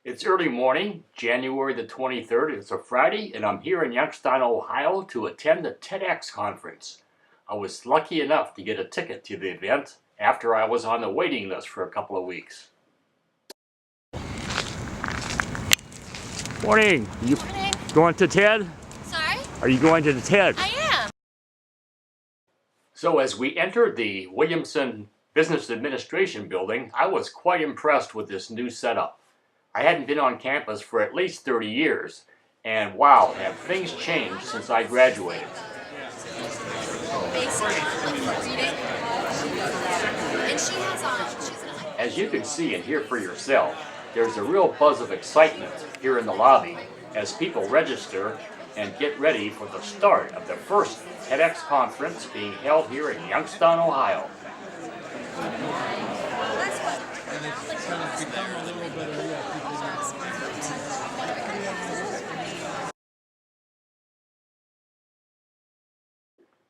It's early morning, January the 23rd. It's a Friday, and I'm here in Youngstown, Ohio to attend the TEDx conference. I was lucky enough to get a ticket to the event after I was on the waiting list for a couple of weeks. Morning. Morning. Going to TED? Sorry? Are you going to the TED? I am. So as we entered the Williamson Business Administration building, I was quite impressed with this new setup. I hadn't been on campus for at least 30 years, and wow, have things changed since I graduated. As you can see and hear for yourself, there's a real buzz of excitement here in the lobby as people register and get ready for the start of the first TEDx conference being held here in Youngstown, Ohio.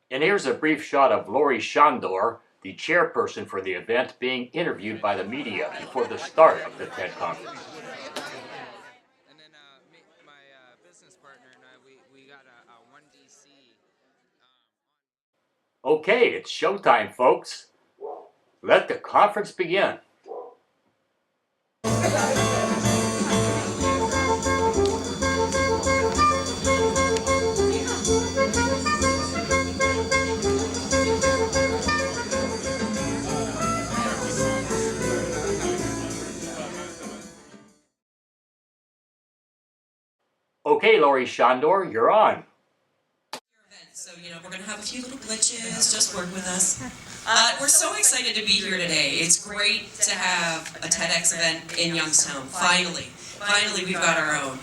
And here's a brief shot of Lori Shandor, the chairperson for the event, being interviewed by the media before the start of the TED conference. And then my business partner and I, we got a 1DC. Okay, it's showtime, folks. Let the conference begin. Okay, Lori Shandor, you're on. So, we're going to have a few little glitches, just work with us. We're so excited to be here today. It's great to have a TEDx event in Youngstown, finally. Finally, we've got our own.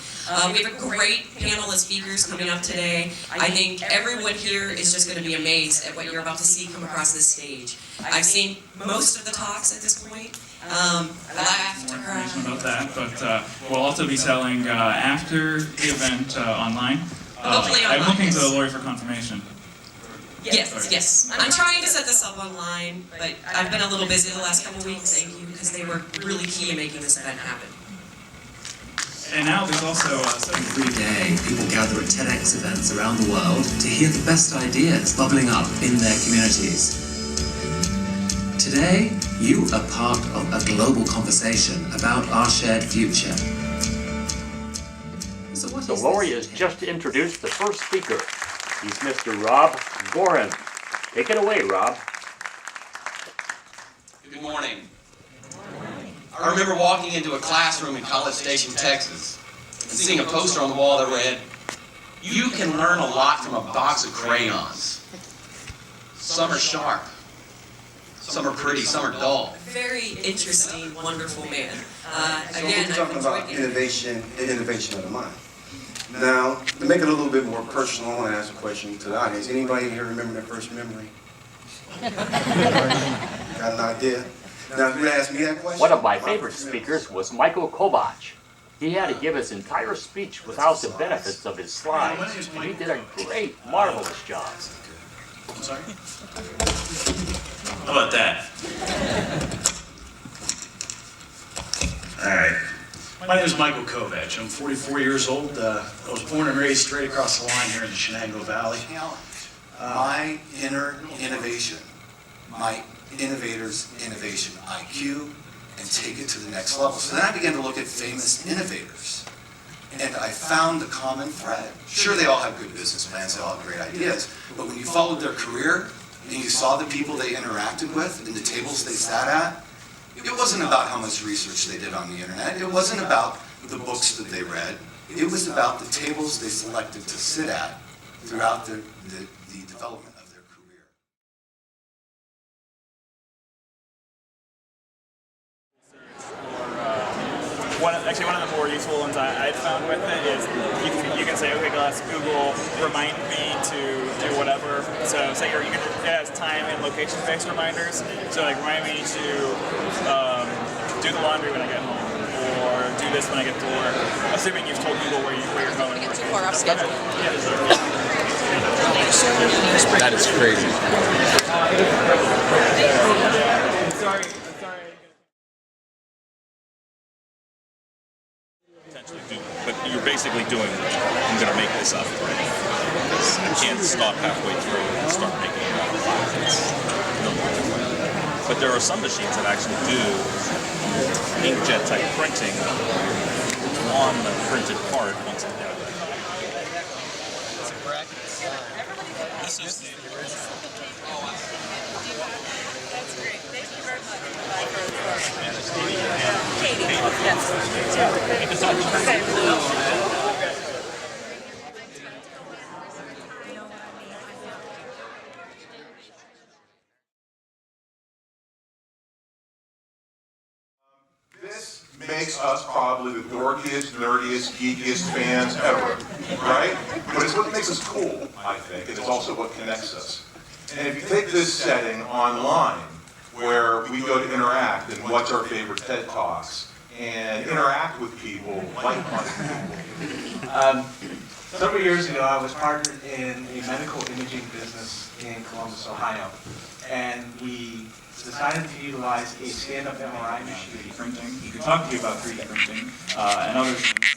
We have a great panel of speakers coming up today. I think everyone here is just going to be amazed at what you're about to see come across this stage. I've seen most of the talks at this point. Laughed, cried. About that, but we'll also be selling after the event online. Hopefully online. I'm looking to Lori for confirmation. Yes. I'm trying to set this up online, but I've been a little busy the last couple of weeks, thank you, because they were really key in making this event happen. And now there's also every day people gather at TEDx events around the world to hear the best ideas bubbling up in their communities. Today, you are part of a global conversation about our shared future. So Lori has just introduced the first speaker. He's Mr. Rob Gorin. Take it away, Rob. Good morning. I remember walking into a classroom in College Station, Texas, and seeing a poster on the wall that read, "You can learn a lot from a box of crayons. Some are sharp, some are pretty, some are dull." Very interesting, wonderful man. Again, we're talking about innovation and innovation of the mind. Now, to make it a little bit more personal, I want to ask a question to the audience. Anybody here remember their first memory? Got an idea? Now, if you ask me that question. One of my favorite speakers was Michael Kovach. He had to give his entire speech without the benefits of his slides. And he did a great, marvelous job. I'm sorry? How about that? All right. My name is Michael Kovach. I'm 44 years old. I was born and raised straight across the line here in the Shenango Valley. My inner innovation, my innovator's innovation IQ, and take it to the next level. So then I began to look at famous innovators. And I found the common thread. Sure, they all have good business plans, they all have great ideas, but when you followed their career and you saw the people they interacted with and the tables they sat at, it wasn't about how much research they did on the internet. It wasn't about the books that they read. It was about the tables they selected to sit at throughout the development of their career. One of the more useful ones I'd found with it is you can say, okay, let's Google remind me to do whatever. So say it has time and location-based reminders. So like remind me to do the laundry when I get home, or do this when I get to work. Assuming you've told people where you're going. Get too far off schedule. That is crazy. Sorry. basically doing, I'm going to make this up, right? Because I can't stop halfway through and start making it out of life. It's no way. But there are some machines that actually do inkjet type printing on the printed part once it's done. This is the original. That's great. Thank you very much. Katie. This makes us probably the dorkiest, nerdiest, geekiest fans ever, right? But it's what makes us cool, I think, and it's also what connects us. And if you take this setting online, where we go to interact and watch our favorite TED Talks, and interact with people, like-minded people. Several years ago, I was partnered in a medical imaging business in Columbus, Ohio, and we decided to utilize a stand-up MRI machine. 3D printing. He could talk to you about 3D printing and other things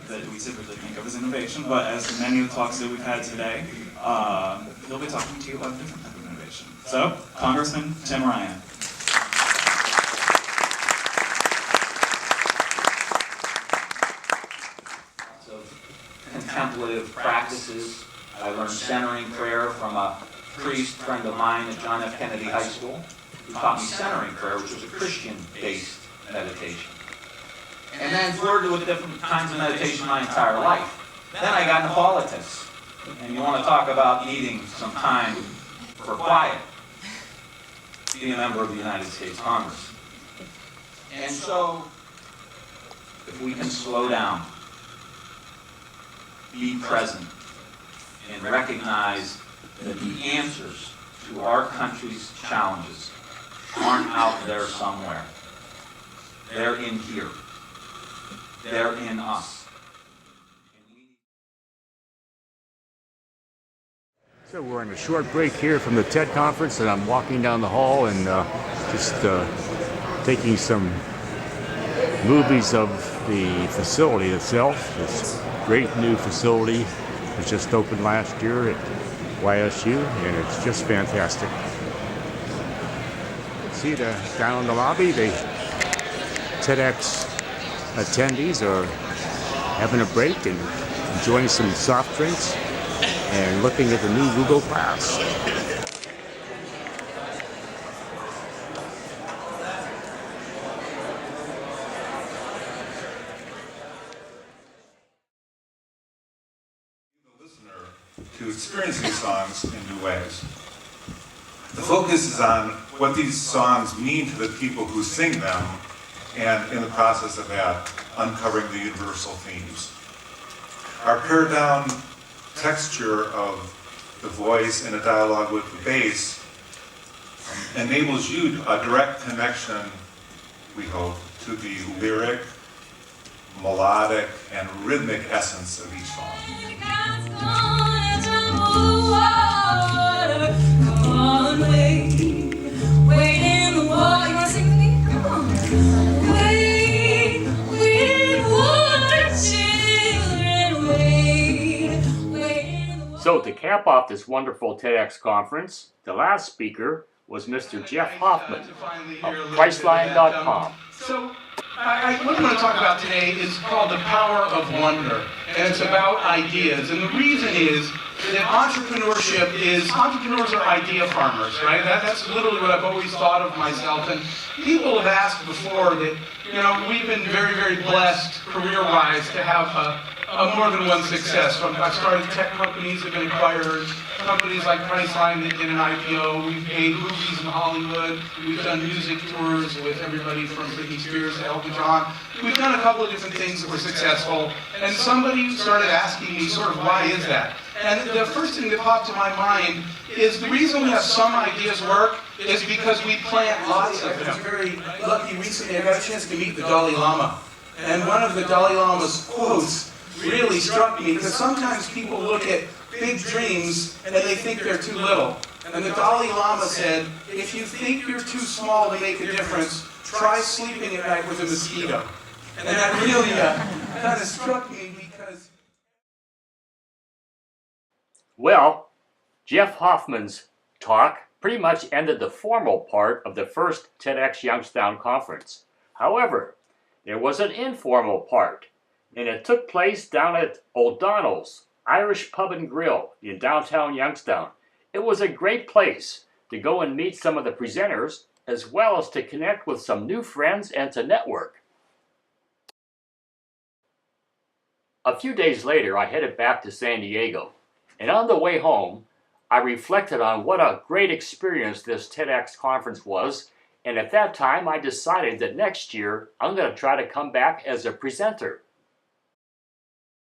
that we typically think of as innovation, but as in many of the talks that we've had today, he'll be talking to you about a different type of innovation. So, Congressman Tim Ryan. Contemplative practices. I learned centering prayer from a priest friend of mine at John F. Kennedy High School, who taught me centering prayer, which was a Christian-based meditation. And then flirted with different kinds of meditation my entire life. Then I got into politics. And you want to talk about needing some time for quiet. Being a member of the United States Congress. And so, if we can slow down, be present, and recognize that the answers to our country's challenges aren't out there somewhere. They're in here. They're in us. So we're on a short break here from the TED conference, and I'm walking down the hall and just taking some movies of the facility itself. This great new facility that just opened last year at YSU, and it's just fantastic. See down in the lobby, the TEDx attendees are having a break and enjoying some soft drinks and looking at the new Google Glass. To experience these songs in new ways. The focus is on what these songs mean to the people who sing them, and in the process of that, uncovering the universal themes. Our pared down texture of the voice in a dialogue with the bass enables you a direct connection, we hope, to the lyric, melodic, and rhythmic essence of each song. So to cap off this wonderful TEDx conference, the last speaker was Mr. Jeff Hoffman of Priceline.com. So what I'm going to talk about today is called the power of wonder, and it's about ideas. And the reason is that entrepreneurs are idea farmers, right? That's literally what I've always thought of myself. And people have asked before that, we've been very, very blessed career-wise to have a more than one success. So I've started tech companies that have been acquired, companies like Priceline that did an IPO. We've made movies in Hollywood. We've done music tours with everybody from Britney Spears to Elton John. We've done a couple of different things that were successful. And somebody started asking me sort of, why is that? And the first thing that popped to my mind is the reason we have some ideas work is because we plant lots of them. I was very lucky recently. I got a chance to meet the Dalai Lama. And one of the Dalai Lama's quotes really struck me, because sometimes people look at big dreams and they think they're too little. And the Dalai Lama said, if you think you're too small to make a difference, try sleeping at night with a mosquito. And that really kind of struck me, because Well, Jeff Hoffman's talk pretty much ended the formal part of the first TEDx Youngstown Conference. However, there was an informal part, and it took place down at O'Donnell's Irish Pub and Grill in downtown Youngstown. It was a great place to go and meet some of the presenters, as well as to connect with some new friends and to network. A few days later, I headed back to San Diego, and on the way home, I reflected on what a great experience this TEDx conference was, and at that time I decided that next year I'm going to try to come back as a presenter.